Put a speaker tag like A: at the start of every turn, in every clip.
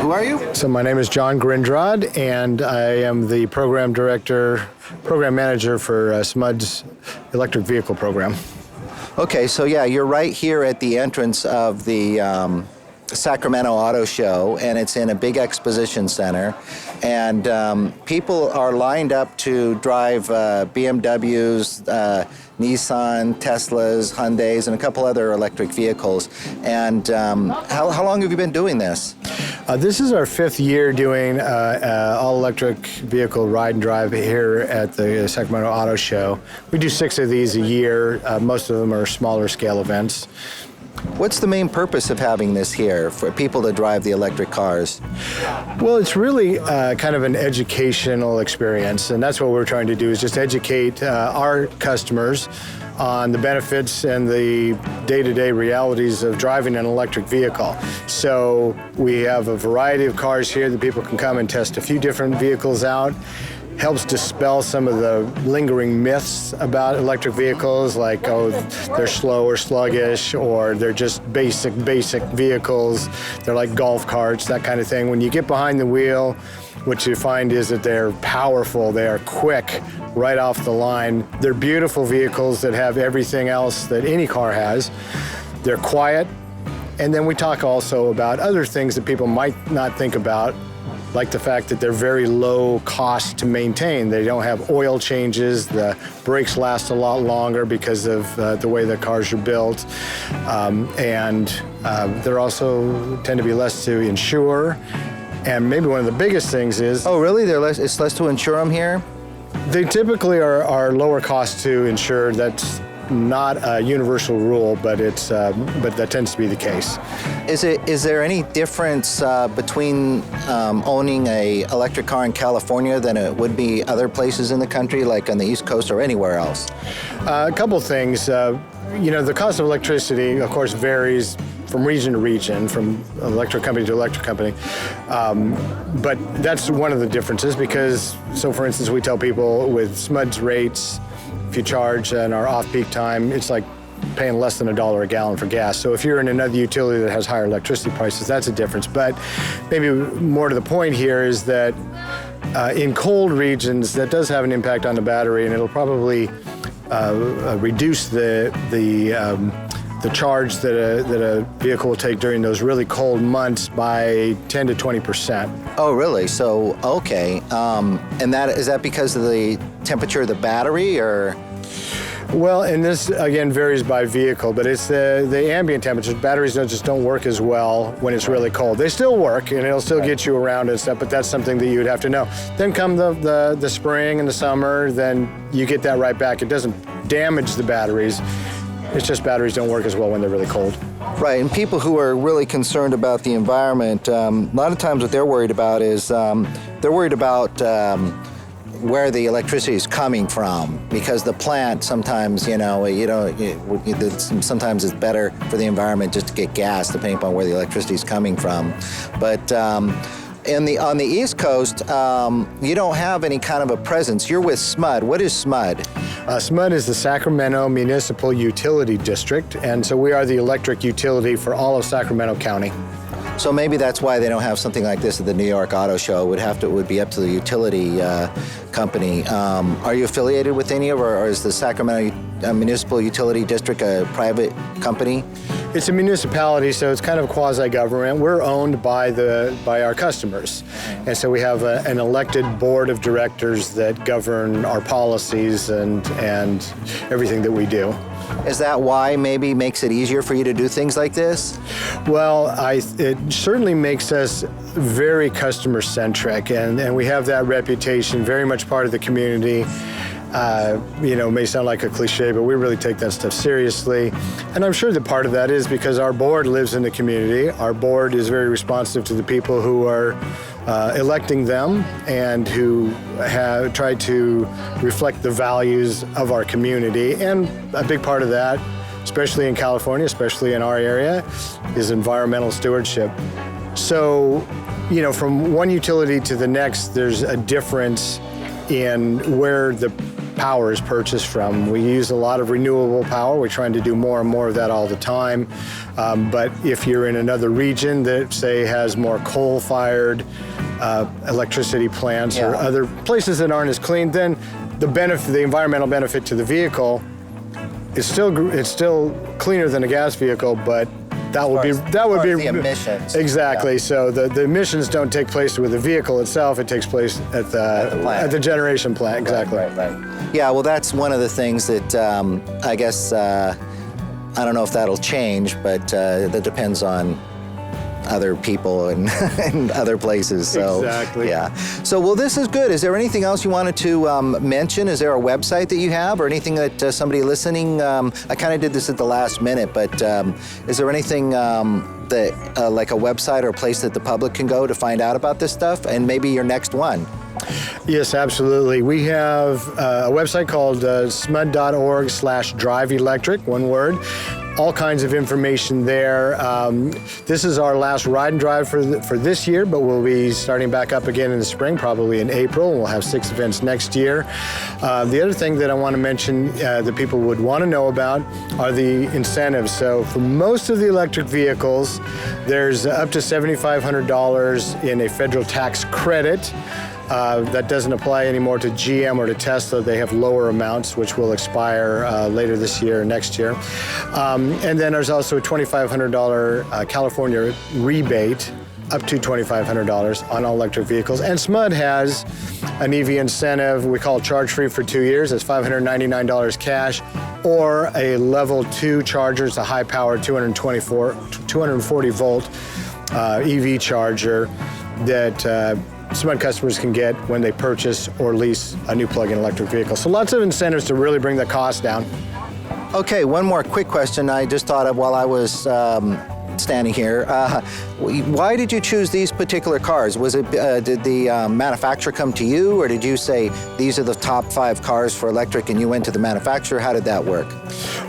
A: who are you?
B: So my name is John Grindrod, and I am the program manager for SMUD's electric vehicle program.
A: Okay, so yeah, you're right here at the entrance of the Sacramento Auto Show, and it's in a big exposition center, and people are lined up to drive BMWs, Nissan, Teslas, Hyundais, and a couple other electric vehicles. And how long have you been doing this?
B: This is our 5th year doing all-electric vehicle ride and drive here at the Sacramento Auto Show. We do 6 of these a year. Most of them are smaller scale events.
A: What's the main purpose of having this here for people to drive the electric cars?
B: Well, it's really kind of an educational experience, and that's what we're trying to do, is just educate our customers on the benefits and the day-to-day realities of driving an electric vehicle. So we have a variety of cars here that people can come and test a few different vehicles out. Helps dispel some of the lingering myths about electric vehicles, like, oh, they're slow or sluggish, or they're just basic vehicles. They're like golf carts, that kind of thing. When you get behind the wheel, what you find is that they're powerful, they are quick, right off the line. They're beautiful vehicles that have everything else that any car has. They're quiet, and then we talk also about other things that people might not think about, like the fact that they're very low cost to maintain. They don't have oil changes, the brakes last a lot longer because of the way the cars are built, and they're also tend to be less to insure. And maybe one of the biggest things is...
A: Oh, really? It's less to insure them here?
B: They typically are lower cost to insure. That's not a universal rule, but that tends to be the case.
A: Is there any difference between owning a electric car in California than it would be other places in the country, like on the East Coast or anywhere else?
B: A couple things. The cost of electricity, of course, varies from region to region, from electric company to electric company. But that's one of the differences, because, so for instance, we tell people with SMUD's rates, if you charge in our off-peak time, it's like paying less than $1 a gallon for gas. So if you're in another utility that has higher electricity prices, that's a difference. But maybe more to the point here is that in cold regions, that does have an impact on the battery, and it'll probably reduce the charge that a vehicle will take during those really cold months by 10 to 20%.
A: Oh, really? So, okay. And is that because of the temperature of the battery, or?
B: Well, and this, again, varies by vehicle, but it's the ambient temperature. Batteries just don't work as well when it's really cold. They still work, and it'll still get you around and stuff, but that's something that you would have to know. Then come the spring and the summer, then you get that right back. It doesn't damage the batteries. It's just batteries don't work as well when they're really cold.
A: Right, and people who are really concerned about the environment, a lot of times what they're worried about is they're worried about where the electricity is coming from, because the plant sometimes, sometimes it's better for the environment just to get gas, depending upon where the electricity is coming from. But on the East Coast, you don't have any kind of a presence. You're with SMUD. What is SMUD?
B: SMUD is the Sacramento Municipal Utility District, and so we are the electric utility for all of Sacramento County.
A: So maybe that's why they don't have something like this at the New York Auto Show. It would be up to the utility company. Are you affiliated with any of, or is the Sacramento Municipal Utility District a private company?
B: It's a municipality, so it's kind of quasi-government. We're owned by our customers, and so we have an elected board of directors that govern our policies and everything that we do.
A: Is that why maybe makes it easier for you to do things like this?
B: Well, it certainly makes us very customer-centric, and we have that reputation, very much part of the community. It may sound like a cliche, but we really take that stuff seriously. And I'm sure that part of that is because our board lives in the community. Our board is very responsive to the people who are electing them and who have tried to reflect the values of our community. And a big part of that, especially in California, especially in our area, is environmental stewardship. So, from one utility to the next, there's a difference in where the power is purchased from. We use a lot of renewable power. We're trying to do more and more of that all the time. But if you're in another region that, say, has more coal-fired electricity plants or other places that aren't as clean, then the environmental benefit to the vehicle is still cleaner than a gas vehicle, but that would be
A: the emissions.
B: Exactly. So the emissions don't take place with the vehicle itself. It takes place at the generation plant. Exactly.
A: Right. Yeah. Well, that's one of the things that I guess I don't know if that'll change, but that depends on other people and, and other places. So,
B: exactly.
A: Yeah. So, well, this is good. Is there anything else you wanted to mention? Is there a website that you have, or anything that somebody listening? I kind of did this at the last minute, but is there anything that like a website or a place that the public can go to find out about this stuff, and maybe your next one?
B: Yes, absolutely. We have a website called smud.org/drive electric, one word. All kinds of information there. This is our last ride and drive for this year, but we'll be starting back up again in the spring, probably in April. We'll have 6 events next year. The other thing that I want to mention that people would want to know about are the incentives. So for most of the electric vehicles, there's up to $7,500 in a federal tax credit. That doesn't apply anymore to GM or to Tesla. They have lower amounts, which will expire later this year or next year. And then there's also a $2,500 California rebate, up to $2,500 on all electric vehicles. And SMUD has an EV incentive we call charge free for 2 years. It's $599 cash, or a level 2 charger. It's a high power 240 volt EV charger that SMUD customers can get when they purchase or lease a new plug-in electric vehicle. So lots of incentives to really bring the cost down.
A: Okay, one more quick question I just thought of while I was standing here. Why did you choose these particular cars? Was it did the manufacturer come to you, or did you say these are the top 5 cars for electric and you went to the manufacturer? How did that work?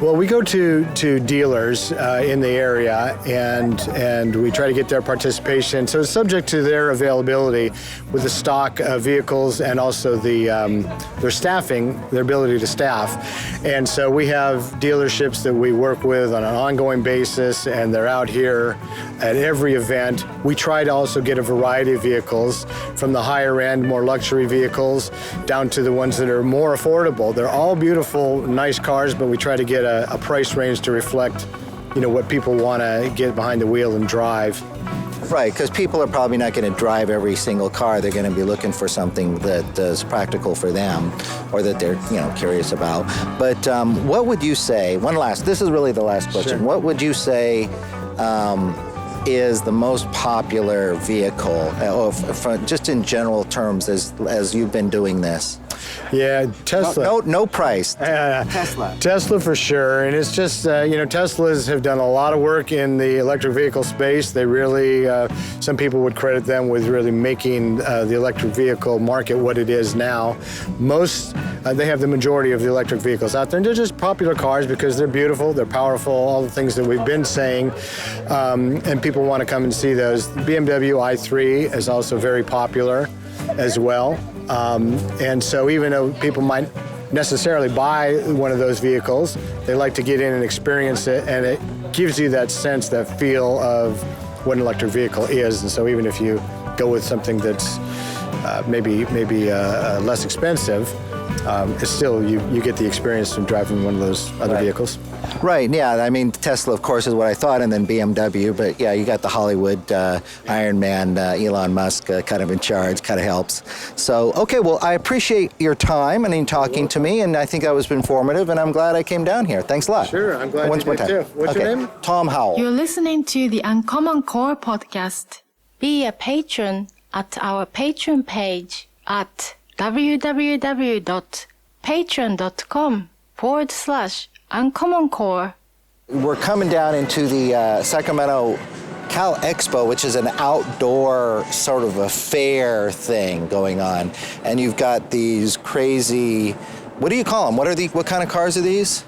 B: Well, we go to dealers in the area and we try to get their participation. So it's subject to their availability with the stock vehicles and also their staffing, their ability to staff. And so we have dealerships that we work with on an ongoing basis, and they're out here at every event. We try to also get a variety of vehicles, from the higher end, more luxury vehicles, down to the ones that are more affordable. They're all beautiful, nice cars, but we try to get a price range to reflect, what people want to get behind the wheel and drive.
A: Right, because people are probably not going to drive every single car. They're going to be looking for something that is practical for them, or that they're, curious about. But what would you say? This is really the last question. Sure. What would you say is the most popular vehicle, just in general terms, as you've been doing this?
B: Yeah, Tesla.
A: No price. Tesla.
B: Tesla for sure, and it's just Teslas have done a lot of work in the electric vehicle space. They really, some people would credit them with really making the electric vehicle market what it is now. They have the majority of the electric vehicles out there, and they're just popular cars because they're beautiful, they're powerful, all the things that we've been saying, and people want to come and see those. BMW i3 is also very popular as well. And so even though people might necessarily buy one of those vehicles, they like to get in and experience it, and it gives you that sense, that feel of what an electric vehicle is. And so even if you go with something that's maybe less expensive, it's still, you get the experience of driving one of those other vehicles.
A: Right, yeah. I mean, Tesla, of course, is what I thought, and then BMW. But yeah, you got the Hollywood Iron Man, Elon Musk kind of in charge, kind of helps. So, okay, well, I appreciate your time and in talking to me, and I think that was informative, and I'm glad I came down here. Thanks a lot.
B: Sure, I'm glad you did too. What's your name?
A: Tom Howell.
C: You're listening to the UnCommonCore podcast. Be a patron at our Patreon page at www.patreon.com/UnCommonCore.
A: We're coming down into the Sacramento CAL EXPO, which is an outdoor sort of a fair thing going on. And you've got these crazy, what do you call them? What kind of cars are these?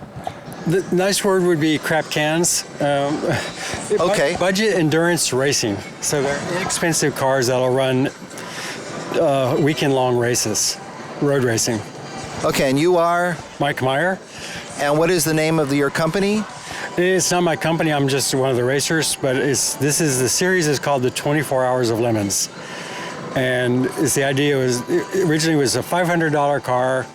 D: The nice word would be crap cans.
A: Okay.
D: Budget endurance racing. So they're inexpensive cars that'll run weekend-long races, road racing.
A: Okay, and you are?
D: Mike Meyer.
A: And what is the name of your company?
D: It's not my company. I'm just one of the racers, but the series is called the 24 Hours of Lemons. And the idea was, originally was a $500 car,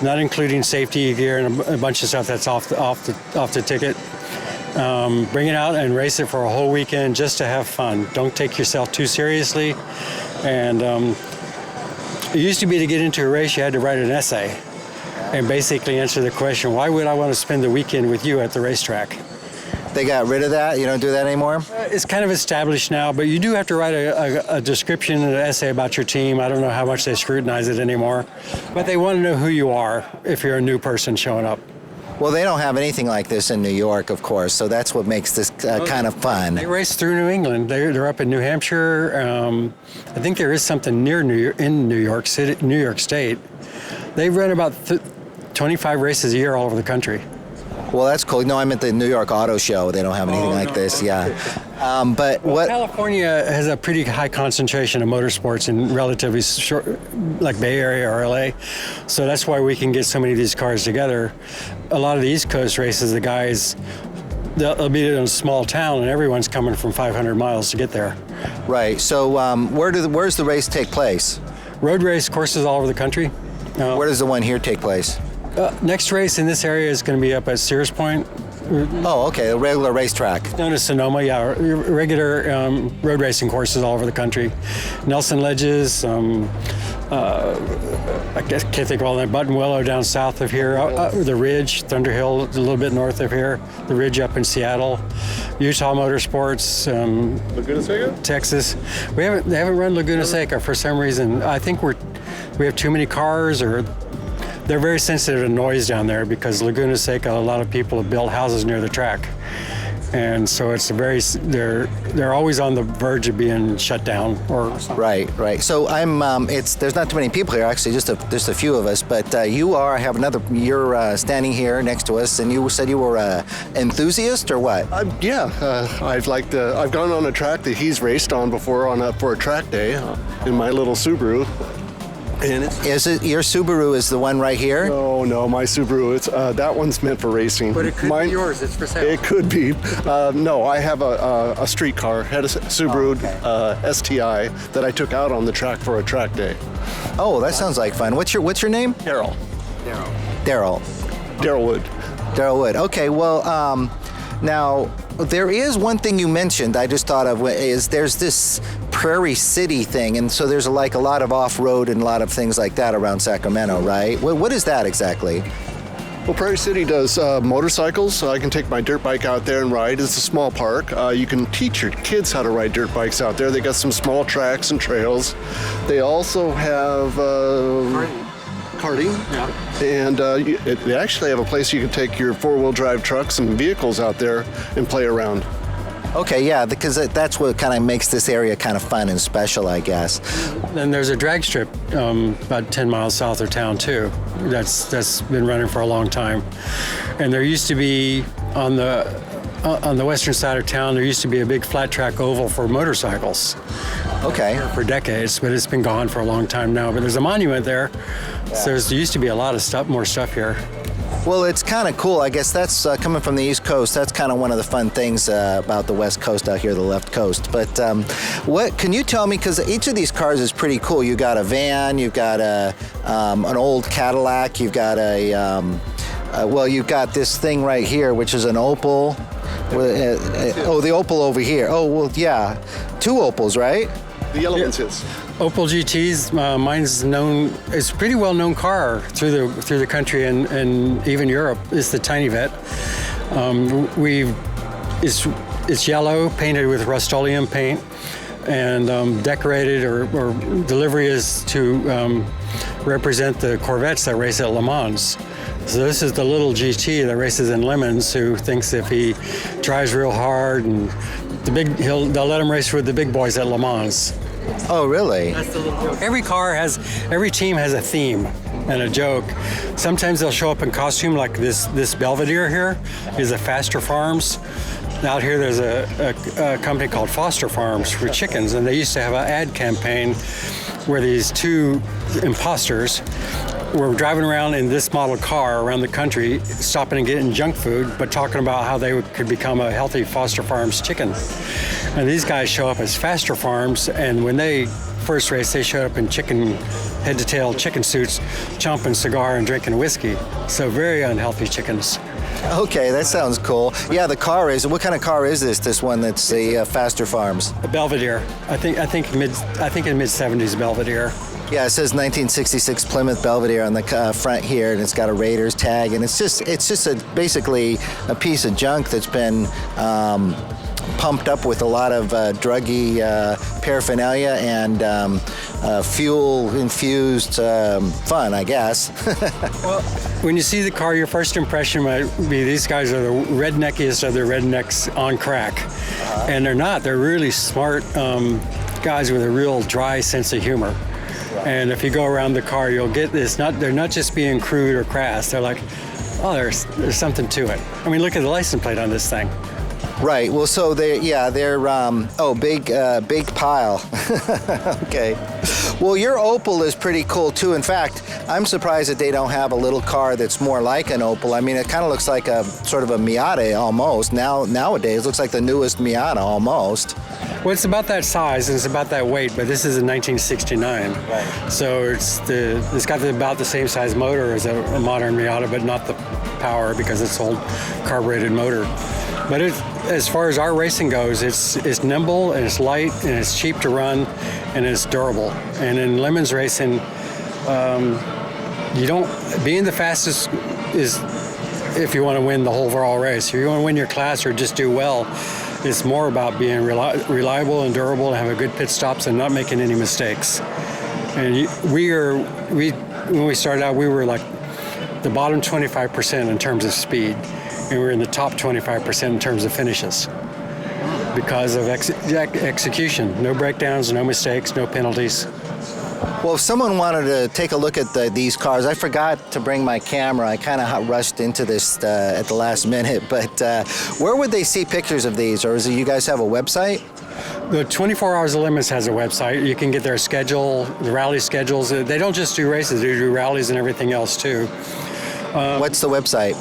D: not including safety gear and a bunch of stuff that's off the ticket. Bring it out and race it for a whole weekend just to have fun. Don't take yourself too seriously. And it used to be to get into a race, you had to write an essay and basically answer the question, why would I want to spend the weekend with you at the racetrack?
A: They got rid of that? You don't do that anymore?
D: It's kind of established now, but you do have to write a description and an essay about your team. I don't know how much they scrutinize it anymore, but they want to know who you are if you're a new person showing up.
A: Well, they don't have anything like this in New York, of course, so that's what makes this kind of fun.
D: They race through New England. They're up in New Hampshire. I think there is something near in New York City, New York State. They run about 25 races a year all over the country.
A: Well, that's cool. No, I'm at the New York Auto Show. They don't have anything like this, yeah. But what?
D: California has a pretty high concentration of motorsports in relatively short, like Bay Area or LA. So that's why we can get so many of these cars together. A lot of the East Coast races, the guys, they'll be in a small town and everyone's coming from 500 miles to get there.
A: Right. So where's the race take place?
D: Road race courses all over the country.
A: Where does the one here take place?
D: Next race in this area is going to be up at Sears Point.
A: Oh, okay, a regular racetrack.
D: Known as Sonoma, yeah, regular road racing courses all over the country. Nelson Ledges, I can't think of all that, Buttonwillow down south of here, the Ridge, Thunderhill a little bit north of here, the Ridge up in Seattle, Utah Motorsports,
E: Laguna Seca?
D: Texas. They haven't run Laguna Seca for some reason. I think we have too many cars, or they're very sensitive to noise down there because Laguna Seca, a lot of people have built houses near the track. And so they're always on the verge of being shut down or something.
A: Right. So there's not too many people here, actually, just a few of us, but you're standing here next to us, and you said you were an enthusiast or what?
E: I've gone on a track that he's raced on before for a track day in my little Subaru. And
A: Is it your Subaru is the one right here?
E: No, my Subaru. It's that one's meant for racing.
D: But it could be yours. It's for sale.
E: It could be. No, I have a street car. Had a Subaru STI that I took out on the track for a track day.
A: Oh, that sounds like fun. What's your name?
E: Daryl.
A: Daryl.
E: Daryl Wood.
A: Daryl Wood. Okay. Well, now there is one thing you mentioned. I just thought of is there's this Prairie City thing, and so there's a lot of off-road and a lot of things like that around Sacramento, right? What is that exactly?
E: Well, Prairie City does motorcycles, so I can take my dirt bike out there and ride. It's a small park. You can teach your kids how to ride dirt bikes out there. They got some small tracks and trails. They also have karting. Yeah. And they actually have a place you can take your four-wheel drive trucks and vehicles out there and play around.
A: Okay, yeah, because that's what kind of makes this area kind of fun and special, I guess.
D: And there's a drag strip about 10 miles south of town, too. That's been running for a long time. And there used to be, on the western side of town, there used to be a big flat track oval for motorcycles.
A: Okay.
D: For decades, but it's been gone for a long time now. But there's a monument there. Yeah. So there used to be a lot of more stuff here.
A: Well, it's kind of cool. I guess that's coming from the East Coast. That's kind of one of the fun things about the West Coast out here, the left coast. But what can you tell me? Because each of these cars is pretty cool. You got a van, you've got an old Cadillac, you've got you've got this thing right here, which is an Opel. The Opel over here. Oh, well, yeah, two Opels, right?
E: The yellow one's his.
D: Opel GTs, mine's known. It's a pretty well-known car through the country and even Europe. It's the Tiny Vette. It's yellow, painted with Rust-Oleum paint, and decorated or delivery is to represent the Corvettes that race at Le Mans. So this is the little GT that races in Lemons, who thinks if he drives real hard and they'll let him race with the big boys at Le Mans.
A: Oh, really?
D: That's the little joke. Every team has a theme and a joke. Sometimes they'll show up in costume, like this Belvedere here is a Faster Farms. Out here there's a company called Foster Farms for chickens, and they used to have an ad campaign where these two imposters were driving around in this model car around the country, stopping and getting junk food, but talking about how they could become a healthy Foster Farms chicken. And these guys show up as Faster Farms, and when they first race, they showed up in chicken, head to tail chicken suits, chomping cigar and drinking whiskey. So very unhealthy chickens.
A: Okay, that sounds cool. Yeah, the car is. What kind of car is this? This one that's the Faster Farms.
D: A Belvedere. I think in mid 70s Belvedere.
A: Yeah, it says 1966 Plymouth Belvedere on the front here, and it's got a Raiders tag, and it's just basically a piece of junk that's been pumped up with a lot of druggy paraphernalia and fuel-infused fun, I guess.
D: Well, when you see the car, your first impression might be these guys are the redneckiest of the rednecks on crack. And they're not. They're really smart guys with a real dry sense of humor. And if you go around the car, you'll get this. They're not just being crude or crass. They're like, oh, there's something to it. I mean, look at the license plate on this thing.
A: Right. Well, so they're big pile. Okay. Well, your Opel is pretty cool too. In fact, I'm surprised that they don't have a little car that's more like an Opel. I mean, it kind of looks like a sort of a Miata almost. Nowadays, it looks like the newest Miata almost.
D: Well, it's about that size and it's about that weight, but this is a 1969.
A: Right.
D: So it's got about the same size motor as a modern Miata, but not the power because it's old carbureted motor. But as far as our racing goes, it's nimble and it's light and it's cheap to run and it's durable. And in Lemons racing, being the fastest is if you want to win the whole overall race. If you want to win your class or just do well, it's more about being reliable and durable and have a good pit stops and not making any mistakes. And when we started out, we were like the bottom 25% in terms of speed. And we're in the top 25% in terms of finishes because of execution. No breakdowns, no mistakes, no penalties.
A: Well, if someone wanted to take a look at these cars, I forgot to bring my camera. I kind of rushed into this at the last minute, but where would they see pictures of these? Or you guys have a website?
D: The 24 Hours of Lemons has a website. You can get their schedule, the rally schedules. They don't just do races, they do rallies and everything else too.
A: What's the website?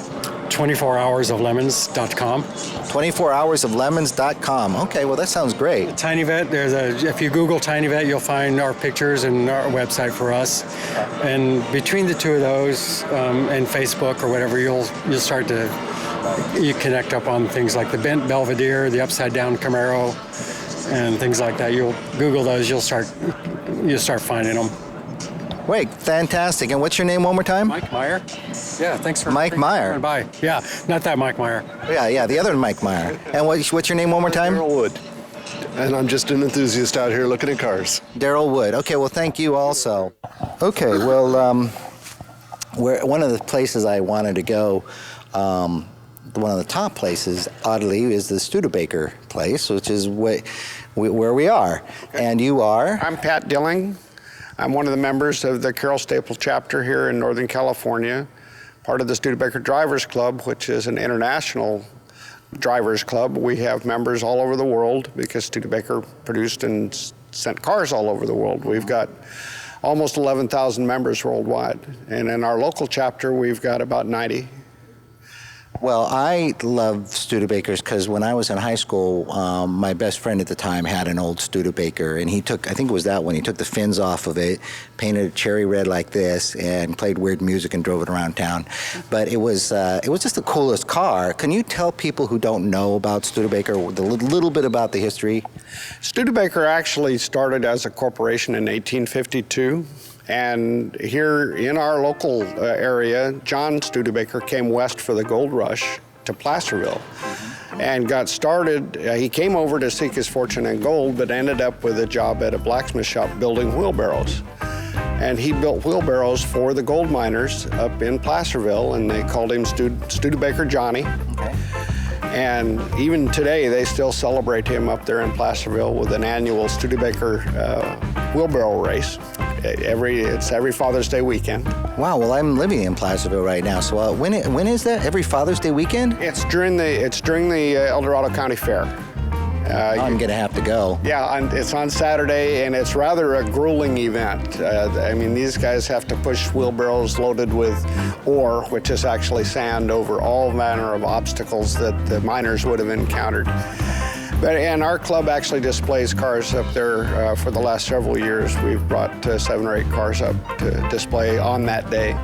D: 24hoursoflemons.com.
A: 24hoursoflemons.com. Okay, well that sounds great.
D: Tiny Vette, if you Google Tiny Vette, you'll find our pictures and our website for us. And between the two of those and Facebook or whatever, you'll start to connect up on things like the bent Belvedere, the upside down Camaro, and things like that. You'll Google those, you'll start finding them.
A: Wait, fantastic. And what's your name one more time?
D: Mike Meyer. Yeah, thanks for
A: Mike Meyer.
D: Bye. Yeah, not that Mike Meyer.
A: Yeah, the other Mike Meyer. And what's your name one more time?
E: Darryl Wood. And I'm just an enthusiast out here looking at cars.
A: Darryl Wood. Okay, well, thank you also. Okay, well, one of the places I wanted to go, one of the top places, oddly, is the Studebaker place, which is where we are. Okay. And you are?
F: I'm Pat Dilling. I'm one of the members of the Carroll Staple chapter here in Northern California, part of the Studebaker Drivers Club, which is an international drivers club. We have members all over the world because Studebaker produced and sent cars all over the world. We've got almost 11,000 members worldwide. And in our local chapter, we've got about 90.
A: Well, I love Studebakers because when I was in high school, my best friend at the time had an old Studebaker, and he took, I think it was that one, he took the fins off of it, painted it cherry red like this, and played weird music and drove it around town. But it was just the coolest car. Can you tell people who don't know about Studebaker a little bit about the history?
F: Studebaker actually started as a corporation in 1852. And here in our local area, John Studebaker came west for the gold rush to Placerville and got started. He came over to seek his fortune in gold, but ended up with a job at a blacksmith shop building wheelbarrows. And he built wheelbarrows for the gold miners up in Placerville, and they called him Studebaker Johnny. Okay. And even today, they still celebrate him up there in Placerville with an annual Studebaker wheelbarrow race. It's every Father's Day weekend.
A: Wow, well, I'm living in Placerville right now, so when is that? Every Father's Day weekend?
F: It's during the El Dorado County Fair.
A: I'm going to have to go.
F: Yeah, it's on Saturday, and it's rather a grueling event. I mean, these guys have to push wheelbarrows loaded with ore, which is actually sand, over all manner of obstacles that the miners would have encountered. And our club actually displays cars up there for the last several years. We've brought 7 or 8 cars up to display on that day.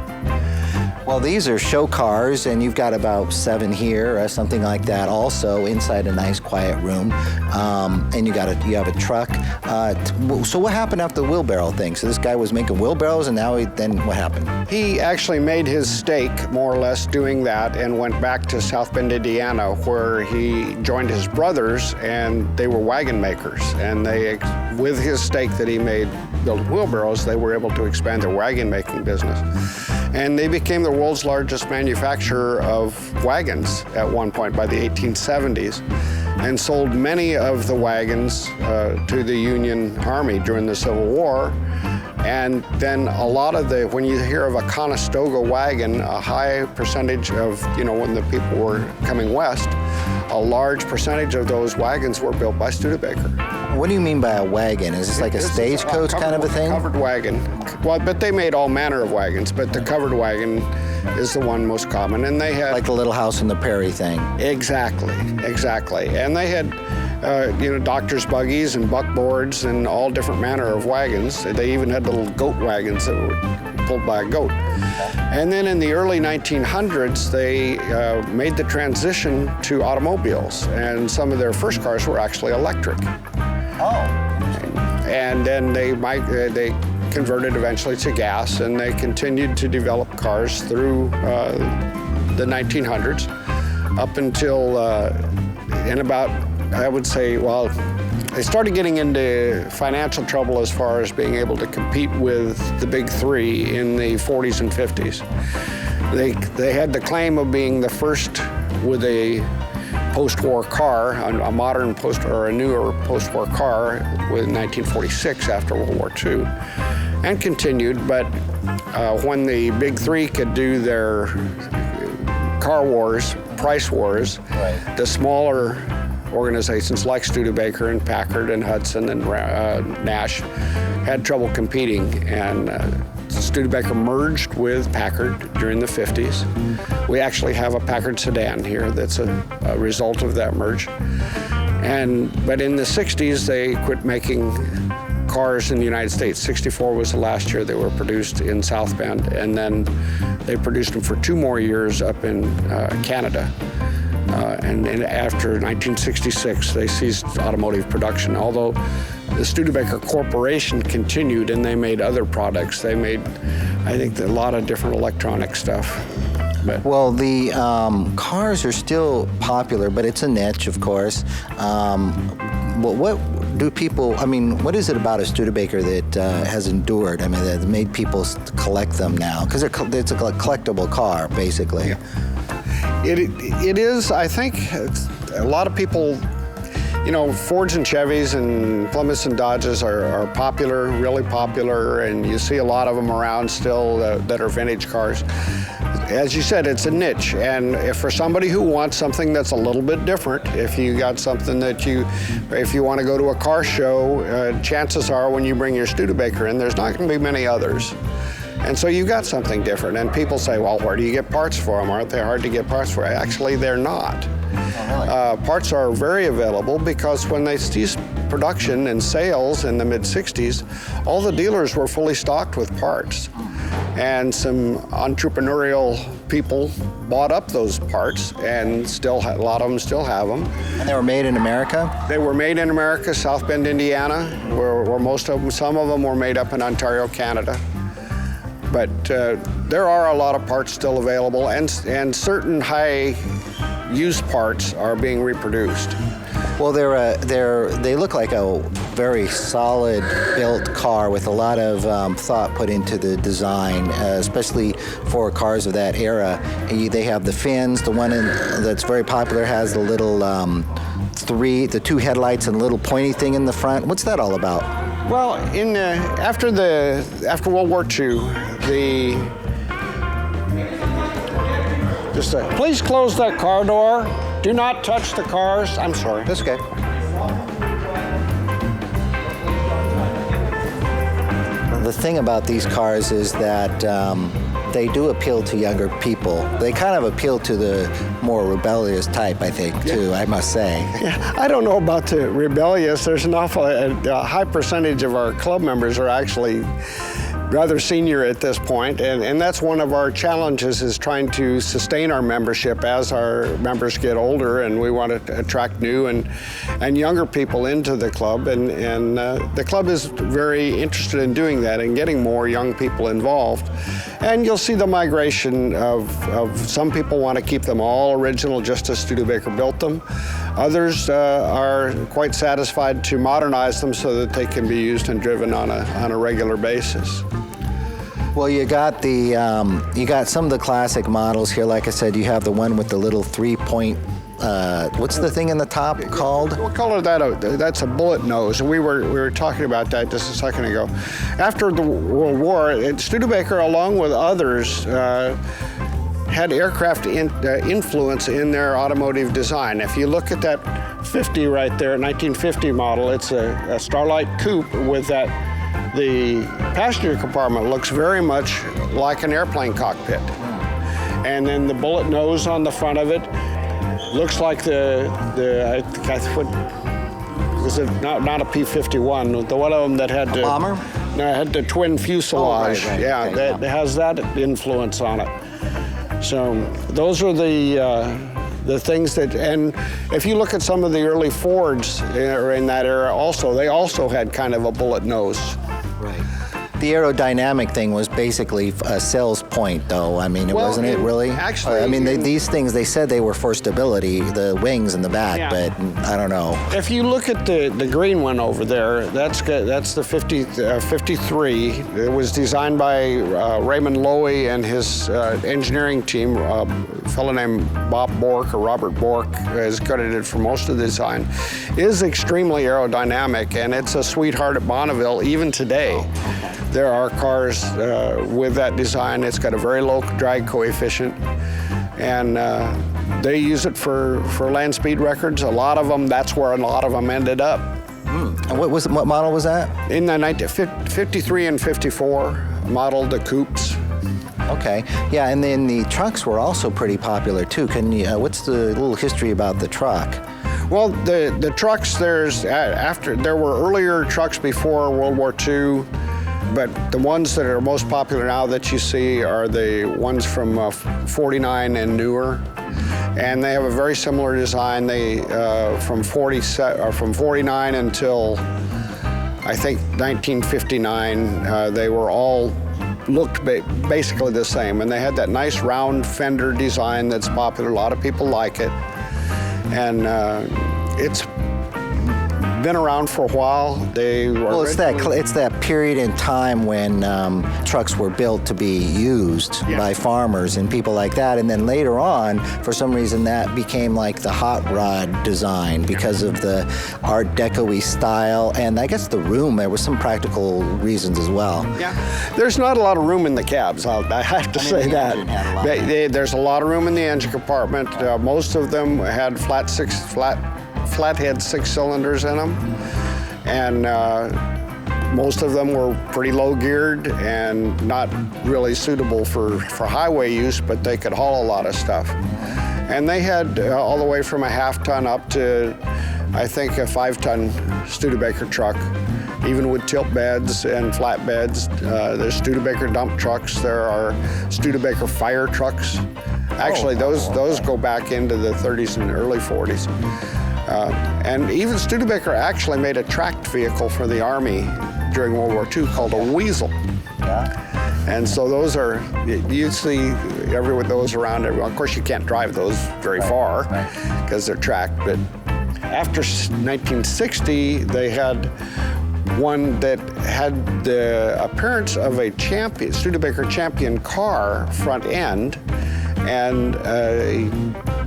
A: Well, these are show cars, and you've got about 7 here, or something like that, also inside a nice, quiet room. And you have a truck. So what happened after the wheelbarrow thing? So this guy was making wheelbarrows, and then what happened?
F: He actually made his stake, more or less, doing that, and went back to South Bend, Indiana, where he joined his brothers, and they were wagon makers. And with his stake that he made building wheelbarrows, they were able to expand their wagon making business. And they became the world's largest manufacturer of wagons at one point by the 1870s, and sold many of the wagons to the Union Army during the Civil War. And then a lot of when you hear of a Conestoga wagon, a high percentage of, when the people were coming west, a large percentage of those wagons were built by Studebaker.
A: What do you mean by a wagon? Is this like a stagecoach kind of a thing?
F: Covered wagon. Well, but they made all manner of wagons, but the covered wagon is the one most common. And they had...
A: Like the Little House on the Prairie thing.
F: Exactly. And they had, doctors' buggies and buckboards and all different manner of wagons. They even had little goat wagons that were pulled by a goat. And then in the early 1900s, they made the transition to automobiles, and some of their first cars were actually electric.
A: Oh.
F: And then they converted eventually to gas, and they continued to develop cars through the 1900s up until in about, I would say, well, they started getting into financial trouble as far as being able to compete with the big 3 in the 40s and 50s. They had the claim of being the first with a post-war car, a modern or a newer post-war car, with 1946 after World War II, and continued. But when the big 3 could do their car wars, price wars, right, the smaller organizations like Studebaker and Packard and Hudson and Nash had trouble competing, and Studebaker merged with Packard during the 50s. We actually have a Packard sedan here that's a result of that merge. But in the 60s, they quit making cars in the United States. 64 was the last year they were produced in South Bend, and then they produced them for 2 more years up in Canada. And after 1966, they ceased automotive production, although the Studebaker Corporation continued, and they made other products. They made, I think, a lot of different electronic stuff.
A: Well, the cars are still popular, but it's a niche, of course. What do people, what is it about a Studebaker that has endured? That made people collect them now? Because it's a collectible car, basically.
F: Yeah. It is, I think, a lot of people, Fords and Chevys and Plymouths and Dodges are popular, really popular, and you see a lot of them around still that are vintage cars. As you said, it's a niche, and if for somebody who wants something that's a little bit different, if you got something that if you want to go to a car show, chances are when you bring your Studebaker in, there's not going to be many others. And so you got something different, and people say, well, where do you get parts for them? Aren't they hard to get parts for? Actually, they're not. Oh, really? Parts are very available because when they ceased production and sales in the mid-60s, all the dealers were fully stocked with parts. And some entrepreneurial people bought up those parts, and a lot of them still have them.
A: And they were made in America?
F: They were made in America, South Bend, Indiana, where most of them, some of them were made up in Ontario, Canada. But there are a lot of parts still available, and certain high-use parts are being reproduced.
A: Well, they look like a very solid built car with a lot of thought put into the design, especially for cars of that era. They have the fins. The one that's very popular has the little the 2 headlights and a little pointy thing in the front. What's that all about?
F: Well, after World War II, please close that car door. Do not touch the cars. I'm sorry.
A: That's okay. the thing about these cars is that they do appeal to younger people. They kind of appeal to the more rebellious type, I think, too, I must say.
F: Yeah, I don't know about the rebellious. There's an awful a high percentage of our club members are actually rather senior at this point, and that's one of our challenges, is trying to sustain our membership as our members get older, and we want to attract new and younger people into the club, and the club is very interested in doing that and getting more young people involved. And you'll see the migration of some people want to keep them all original, just as Studebaker built them. Others are quite satisfied to modernize them so that they can be used and driven on a regular basis.
A: Well, you got you got some of the classic models here. Like I said, you have the one with the little 3-point. What's the thing in the top called?
F: We'll call it that. That's a bullet nose, and we were talking about that just a second ago. After the World War, Studebaker, along with others, had aircraft influence in their automotive design. If you look at that 50 right there, 1950 model, it's a Starlight Coupe with that. The passenger compartment looks very much like an airplane cockpit. And then the bullet nose on the front of it looks like was it not a P-51, the one of them that had the
A: bomber?
F: No, it had the twin fuselage.
A: Oh, right,
F: yeah,
A: okay,
F: that has that influence on it. So those are the things that, and if you look at some of the early Fords in that era also, they also had kind of a bullet nose.
A: Right. The aerodynamic thing was basically a sales point, though. I mean, wasn't it really?
F: Actually,
A: I mean, these things, they said they were for stability, the wings in the back,
F: yeah.
A: But I don't know.
F: If you look at the green one over there, that's the 53. It was designed by Raymond Loewy and his engineering team. A fellow named Bob Bork, or Robert Bork, is credited for most of the design. It is extremely aerodynamic, and it's a sweetheart at Bonneville even today. There are cars with that design. It's got a very low drag coefficient, and they use it for land speed records. A lot of them, that's where a lot of them ended up.
A: And what model was that?
F: In the 53 and 54 model, the coupes.
A: Okay, yeah, and then the trucks were also pretty popular too. Can you? What's the little history about the truck?
F: Well, the trucks, there were earlier trucks before World War II. But the ones that are most popular now that you see are the ones from 49 and newer, and they have a very similar design. They from 49 until I think 1959, they were all looked basically the same, and they had that nice round fender design that's popular. A lot of people like it, and it's been around for a while.
A: It's that period in time when trucks were built to be used by farmers and people like that, and then later on, for some reason, that became like the hot rod design because of the Art Deco-y style, and I guess the room. There was some practical reasons as well.
F: Yeah, there's not a lot of room in the cabs. I have to say that. There's a lot of room in the engine compartment. Most of them had flathead 6 cylinders in them, and most of them were pretty low geared and not really suitable for highway use, but they could haul a lot of stuff. And they had all the way from a half-ton up to, I think, a 5-ton Studebaker truck, even with tilt beds and flat beds. There's Studebaker dump trucks. There are Studebaker fire trucks. Actually, those go back into the 30s and early 40s. And even Studebaker actually made a tracked vehicle for the Army during World War II called a Weasel. Yeah. And so those are, you see those around everyone. Of course, you can't drive those very far because they're tracked. But after 1960, they had one that had the appearance of a Studebaker Champion car front end, and a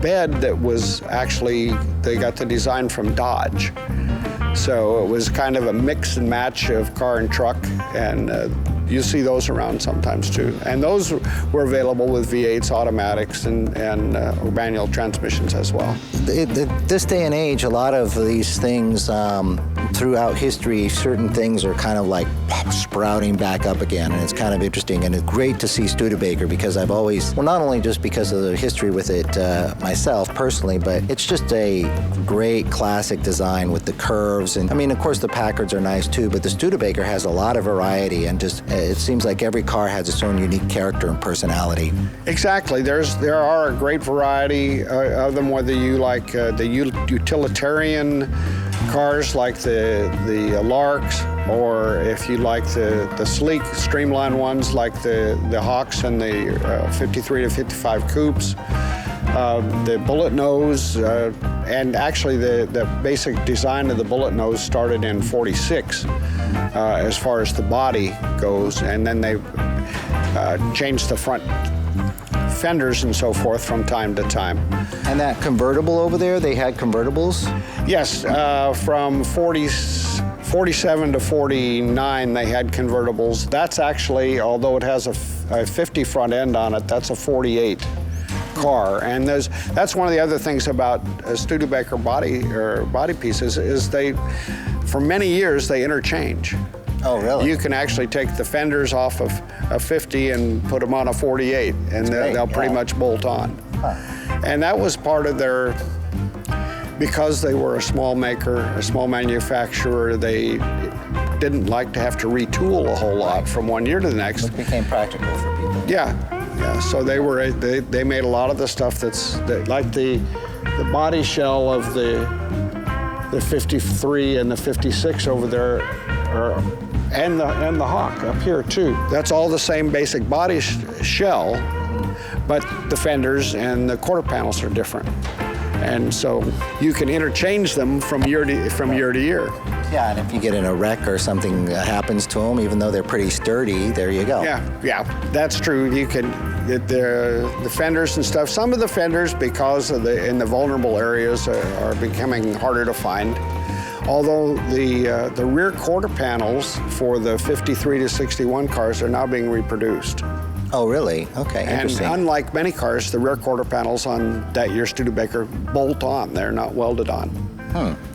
F: bed that was actually, they got the design from Dodge. So it was kind of a mix and match of car and truck, and you see those around sometimes too. And those were available with V8s, automatics, and manual transmissions as well.
A: This day and age, a lot of these things throughout history, certain things are kind of like sprouting back up again, and it's kind of interesting, and it's great to see Studebaker because I've always, well, not only just because of the history with it myself personally, but it's just a great classic design with the curves, and I mean, of course, the Packards are nice too, but the Studebaker has a lot of variety, and just it seems like every car has its own unique character and personality. Exactly.
F: There are a great variety of them, whether you like the utilitarian cars like the Larks, or if you like the sleek, streamlined ones like the Hawks and the 53 to 55 coupes, the bullet nose, and actually the basic design of the bullet nose started in '46 as far as the body goes, and then they changed the front fenders and so forth from time to time.
A: And that convertible over there, they had convertibles?
F: Yes, from 47 to 49 they had convertibles. That's actually, although it has a 50 front end on it, that's a 48 car. And that's one of the other things about Studebaker body pieces is they, for many years, they interchange.
A: Oh, really?
F: You can actually take the fenders off of a 50 and put them on a 48, and they'll pretty much bolt on. Huh. And that was part of their, because they were a small maker, a small manufacturer, they didn't like to have to retool a whole lot from one year to the next.
A: It became practical for people.
F: Yeah. So they made a lot of the stuff like the body shell of the 53 and the 56 over there, and the Hawk up here too. That's all the same basic body shell, but the fenders and the quarter panels are different. And so you can interchange them from year to year.
A: Yeah, and if you get in a wreck or something happens to them, even though they're pretty sturdy, there you go.
F: Yeah, that's true. You can get the fenders and stuff. Some of the fenders, because of in the vulnerable areas, are becoming harder to find. Although the rear quarter panels for the 53 to 61 cars are now being reproduced.
A: Oh, really? Okay,
F: and
A: interesting.
F: Unlike many cars, the rear quarter panels on that year's Studebaker bolt on. They're not welded on.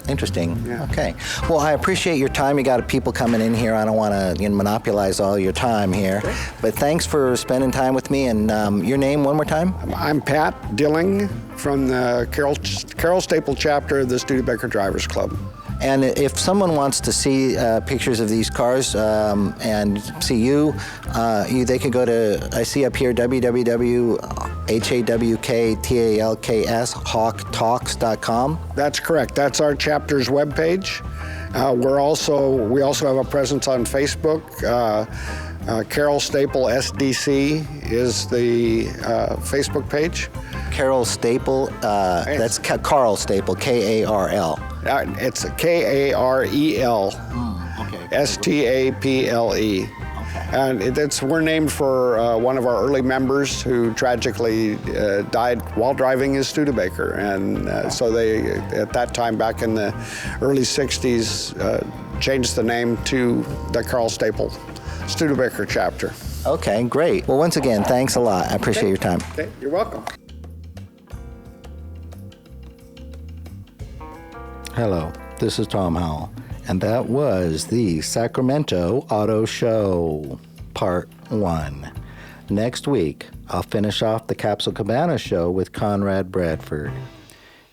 A: Interesting.
F: Yeah.
A: Okay. Well, I appreciate your time. You got people coming in here. I don't want to monopolize all your time here. Okay. But thanks for spending time with me. And your name one more time?
F: I'm Pat Dilling from the Carroll Staple chapter of the Studebaker Drivers Club.
A: And if someone wants to see pictures of these cars and see you, they can go to, I see up here, www.hawktalks.com.
F: That's correct. That's our chapter's webpage. We also have a presence on Facebook. Carroll Staple SDC is the Facebook page.
A: Carroll Staple, that's Carl Staple, K-A-R-L.
F: It's K-A-R-E-L,
A: okay.
F: S-T-A-P-L-E.
A: Okay.
F: And we're named for one of our early members who tragically died while driving his Studebaker. And so they, at that time, back in the early 60s, changed the name to the Carl Staple Studebaker chapter.
A: Okay, great. Well, once again, thanks a lot. I appreciate your time.
F: Okay, you're welcome.
A: Hello, this is Tom Howell, and that was the Sacramento Auto Show, Part 1. Next week, I'll finish off the Capsule Cabana show with Conrad Bradford.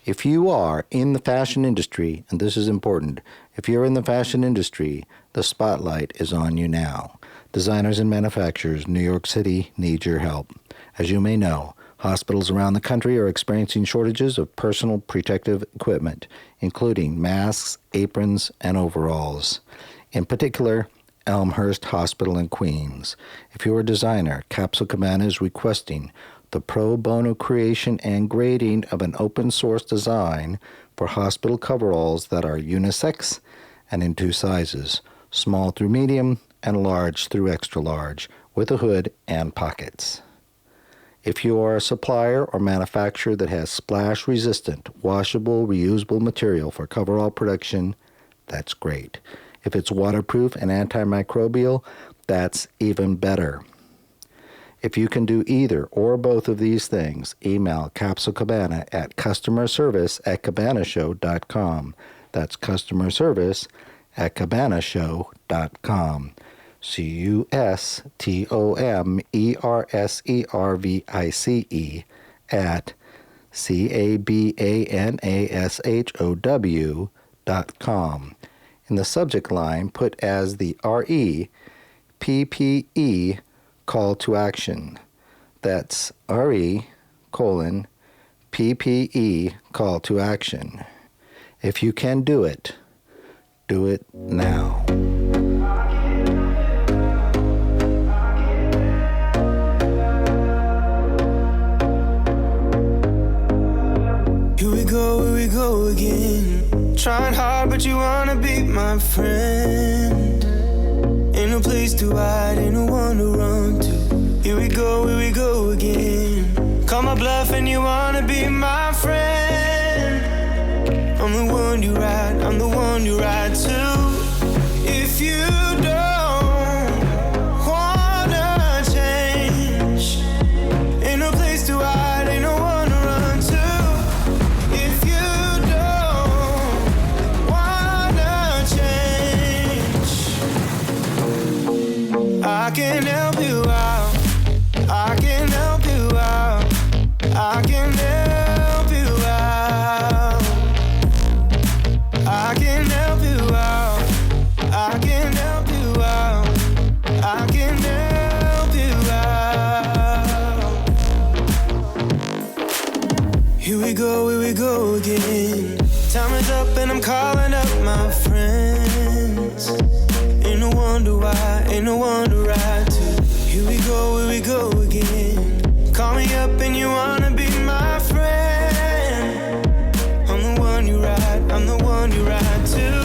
A: If you are in the fashion industry, and this is important, if you're in the fashion industry, the spotlight is on you now. Designers and manufacturers, New York City need your help. As you may know, hospitals around the country are experiencing shortages of personal protective equipment, including masks, aprons, and overalls. In particular, Elmhurst Hospital in Queens. If you're a designer, Capsule Cabana is requesting the pro bono creation and grading of an open source design for hospital coveralls that are unisex and in 2 sizes, small through medium and large through extra large, with a hood and pockets. If you are a supplier or manufacturer that has splash-resistant, washable, reusable material for coverall production, that's great. If it's waterproof and antimicrobial, that's even better. If you can do either or both of these things, email Capsule Cabana at customerservice@cabanashow.com. That's customerservice at cabanashow.com. CUSTOMERSERVICE at CABANASHOW.com. In the subject line, put as the REPPE call to action. That's RE:PPE call to action. If you can do it now.
G: Here we go again. Trying hard, but you wanna be my friend. Ain't no place to hide, ain't no one to run to. Here we go again. Call my bluff and you wanna be my friend. I'm the one you ride, I'm the one you ride to. If you don't wanna change, ain't no place to hide, ain't no one to run to. If you don't wanna change, I can help you out, I can help you out, I can help you out, I can help you out, I can help you out, I can help you out. Here we go again. Time is up and I'm calling up my friends. Ain't no wonder why, ain't no one to ride to. Here we go again. Call me up and you wanna be my friend. I'm the one you ride, I'm the one you ride to.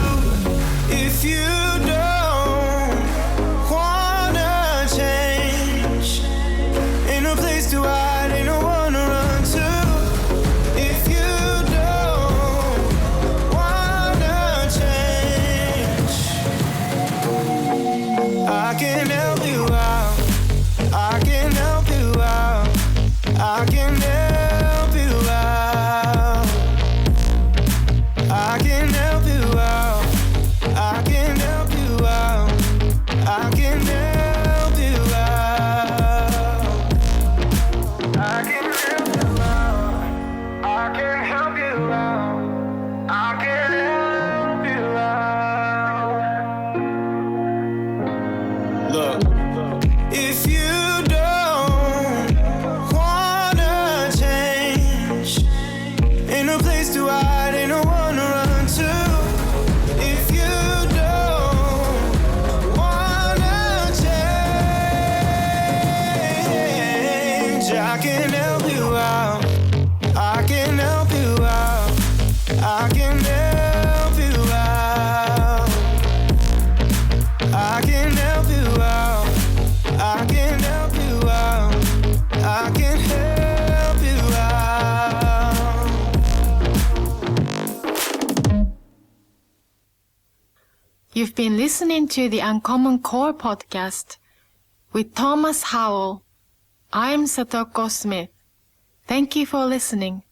G: If you don't wanna change, ain't no place to hide, ain't no one to run to. If you don't wanna change, I can help you out, I can help you out, I can help you out, I can help you out, I can help you out, I can help you out, I can help you out, I can help you out, I can help you out. Look, if you don't wanna change, ain't no place to hide, ain't no one to run to. If you don't wanna change, I can help you out, I can help you out, I can help you out, I can help you out, I can help you out, I can help you out.
C: You've been listening to the Uncommon Core podcast with Thomas Howell. I'm Satoko Smith. Thank you for listening.